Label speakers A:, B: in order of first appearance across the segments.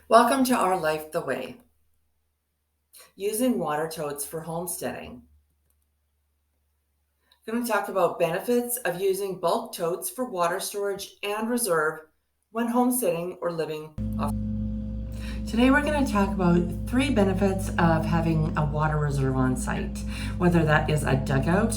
A: Welcome to Our Life the Way. Using water totes for homesteading. I'm going to talk about benefits of using bulk totes for water storage and reserve when homesteading or living off. Today we're going to talk about 3 benefits of having a water reserve on site, whether that is a dugout,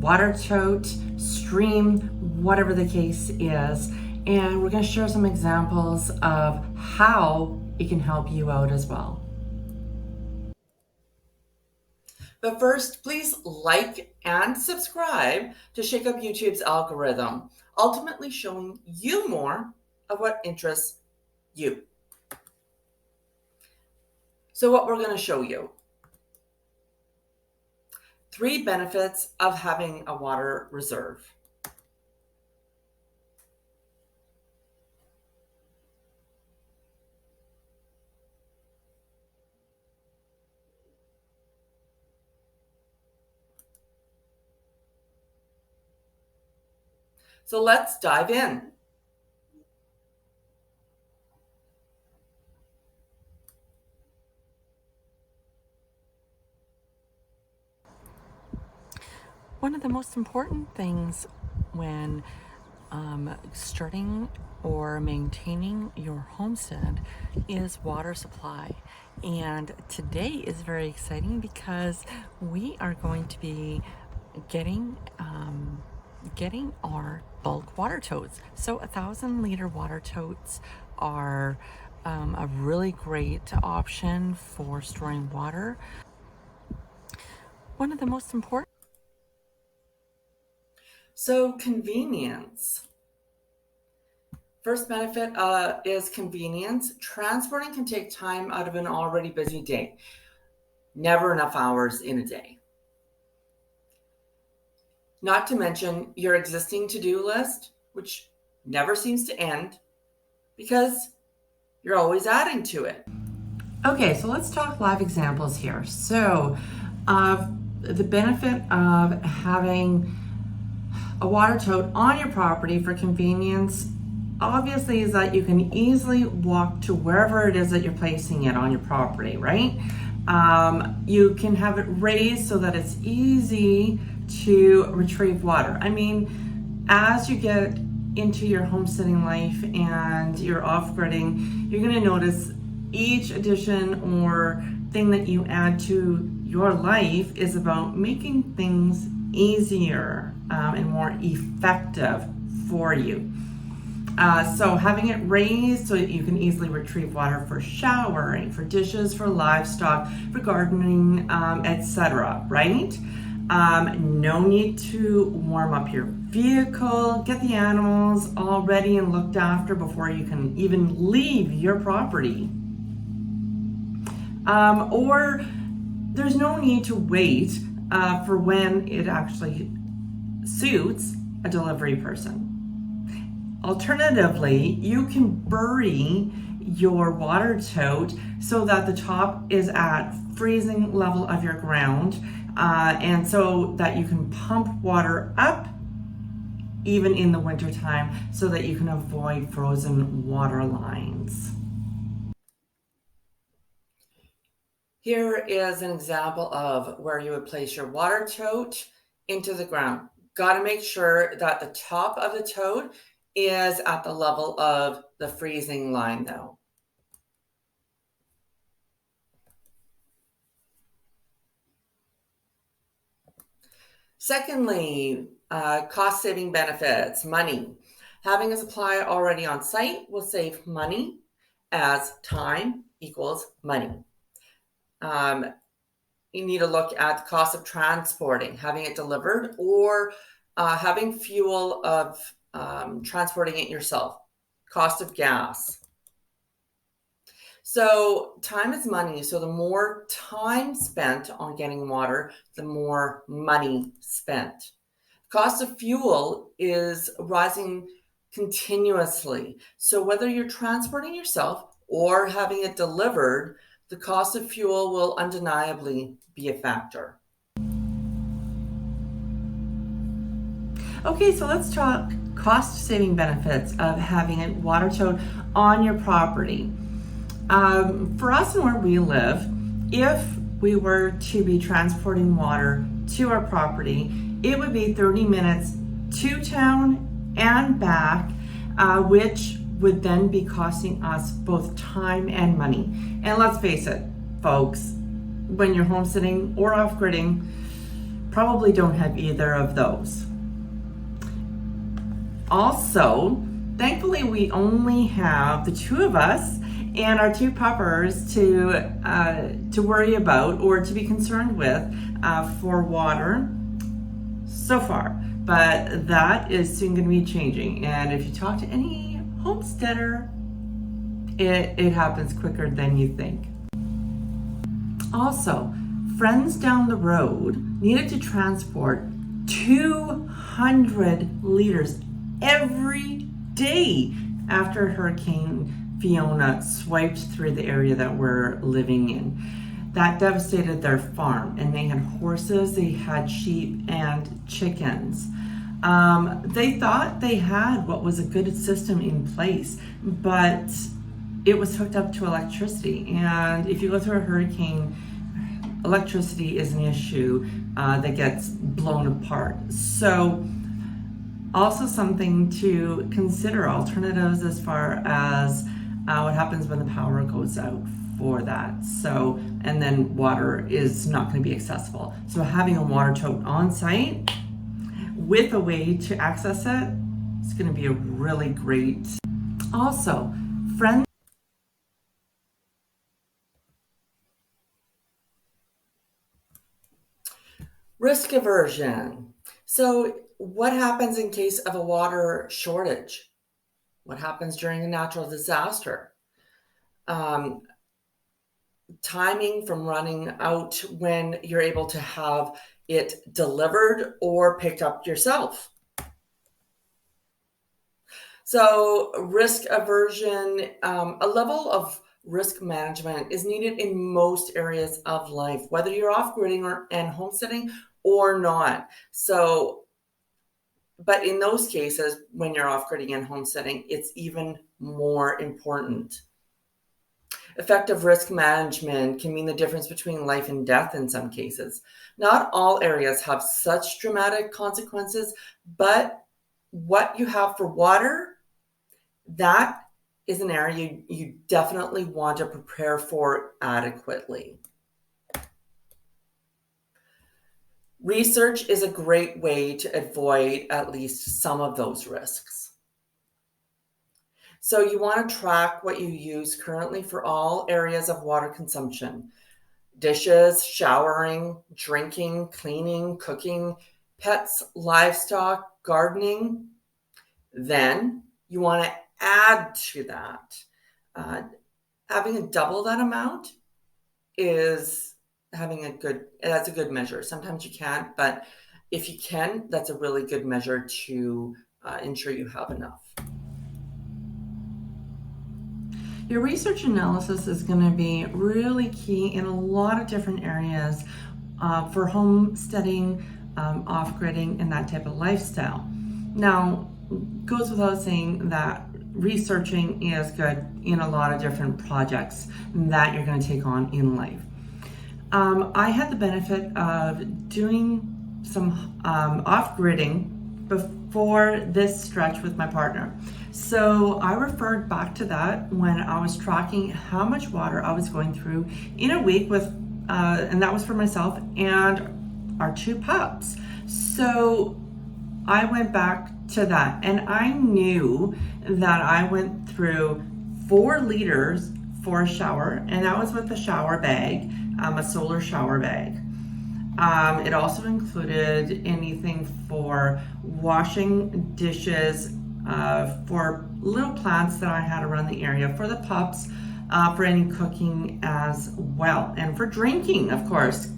A: water tote, stream, whatever the case is. And we're going to share some examples of how it can help you out as well. But first, please like and subscribe to shake up YouTube's algorithm, ultimately showing you more of what interests you. So what we're going to show you. 3 benefits of having a water reserve. So let's dive in.
B: One of the most important things when starting or maintaining your homestead is water supply. And today is very exciting because we are going to be getting our bulk water totes. So 1,000-liter water totes are a really great option for storing water. One of the most important.
A: So convenience. First benefit is convenience. Transporting can take time out of an already busy day. Never enough hours in a day. Not to mention your existing to-do list, which never seems to end because you're always adding to it.
B: Okay, so let's talk live examples here. So the benefit of having a water tote on your property for convenience obviously is that you can easily walk to wherever it is that you're placing it on your property, right? You can have it raised so that it's easy to retrieve water. I mean, as you get into your homesteading life and you're off-gridding, you're going to notice each addition or thing that you add to your life is about making things easier and more effective for you. So having it raised so that you can easily retrieve water for showering, for dishes, for livestock, for gardening, etc., right? No need to warm up your vehicle, get the animals all ready and looked after before you can even leave your property. Or there's no need to wait for when it actually suits a delivery person. Alternatively, you can bury your water tote so that the top is at freezing level of your ground, and so that you can pump water up even in the wintertime so that you can avoid frozen water lines.
A: Here is an example of where you would place your water tote into the ground. Got to make sure that the top of the tote is at the level of the freezing line though. Secondly, cost-saving benefits, money. Having a supply already on site will save money as time equals money. You need to look at the cost of transporting, having it delivered, or having fuel of transporting it yourself, cost of gas. So time is money. So the more time spent on getting water, the more money spent. Cost of fuel is rising continuously. So whether you're transporting yourself or having it delivered, the cost of fuel will undeniably be a factor.
B: Okay, so let's talk cost-saving benefits of having a water tote on your property. For us and where we live, if we were to be transporting water to our property, it would be 30 minutes to town and back, which would then be costing us both time and money. And let's face it, folks, when you're homesteading or off-gridding, probably don't have either of those. Also, thankfully, we only have the two of us and our two puppers to worry about or to be concerned with for water so far. But that is soon going to be changing. And if you talk to any homesteader, it happens quicker than you think. Also, friends down the road needed to transport 200 liters every day after Hurricane Fiona swiped through the area that we're living in. That devastated their farm, and they had horses, they had sheep and chickens. They thought they had what was a good system in place, but it was hooked up to electricity. And if you go through a hurricane, electricity is an issue that gets blown apart. So also something to consider, alternatives as far as what happens when the power goes out for that. So, and then water is not going to be accessible. So having a water tote on site with a way to access it is going to be a really great. Also, friends.
A: Risk aversion. So what happens in case of a water shortage? What happens during a natural disaster? Timing from running out when you're able to have it delivered or picked up yourself. So risk aversion, a level of risk management is needed in most areas of life, whether you're off-gridding and homesteading or not. So, but in those cases, when you're off-gridding and homesteading, it's even more important. Effective risk management can mean the difference between life and death in some cases. Not all areas have such dramatic consequences, but what you have for water, that is an area you definitely want to prepare for adequately. Research is a great way to avoid at least some of those risks. So you want to track what you use currently for all areas of water consumption: dishes, showering, drinking, cleaning, cooking, pets, livestock, gardening. Then you want to add to that. Having a double that amount is that's a good measure. Sometimes you can't, but if you can, that's a really good measure to ensure you have enough.
B: Your research analysis is going to be really key in a lot of different areas for homesteading, off-gridding, and that type of lifestyle. Now, goes without saying that researching is good in a lot of different projects that you're going to take on in life. I had the benefit of doing some off-gridding before this stretch with my partner. So I referred back to that when I was tracking how much water I was going through in a week with, and that was for myself and our two pups. So I went back to that, and I knew that I went through 4 liters for a shower, and that was with a shower bag, a solar shower bag. It also included anything for washing dishes, for little plants that I had around the area, for the pups, for any cooking as well, and for drinking, of course.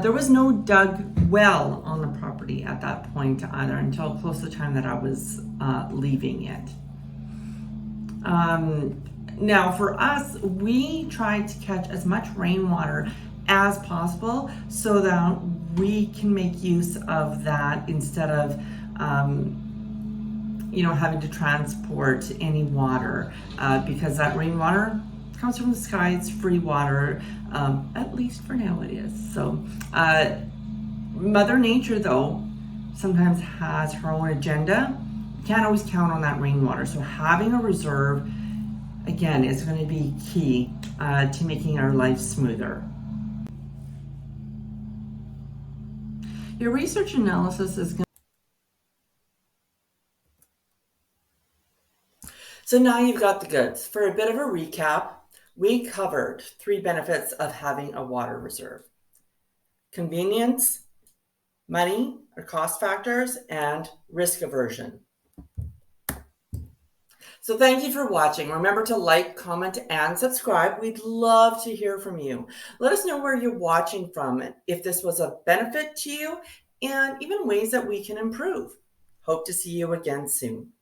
B: There was no dug well on the property at that point either until close to the time that I was leaving it. Now for us, we tried to catch as much rainwater as possible so that we can make use of that instead of having to transport any water, because that rainwater comes from the sky. It's free water, at least for now it is. So Mother Nature, though, sometimes has her own agenda. Can't always count on that rainwater. So having a reserve, again, is going to be key to making our life smoother. Your research analysis is going
A: So now you've got the goods. For a bit of a recap, we covered 3 benefits of having a water reserve: convenience, money or cost factors, and risk aversion. So thank you for watching. Remember to like, comment, and subscribe. We'd love to hear from you. Let us know where you're watching from, if this was a benefit to you, and even ways that we can improve. Hope to see you again soon.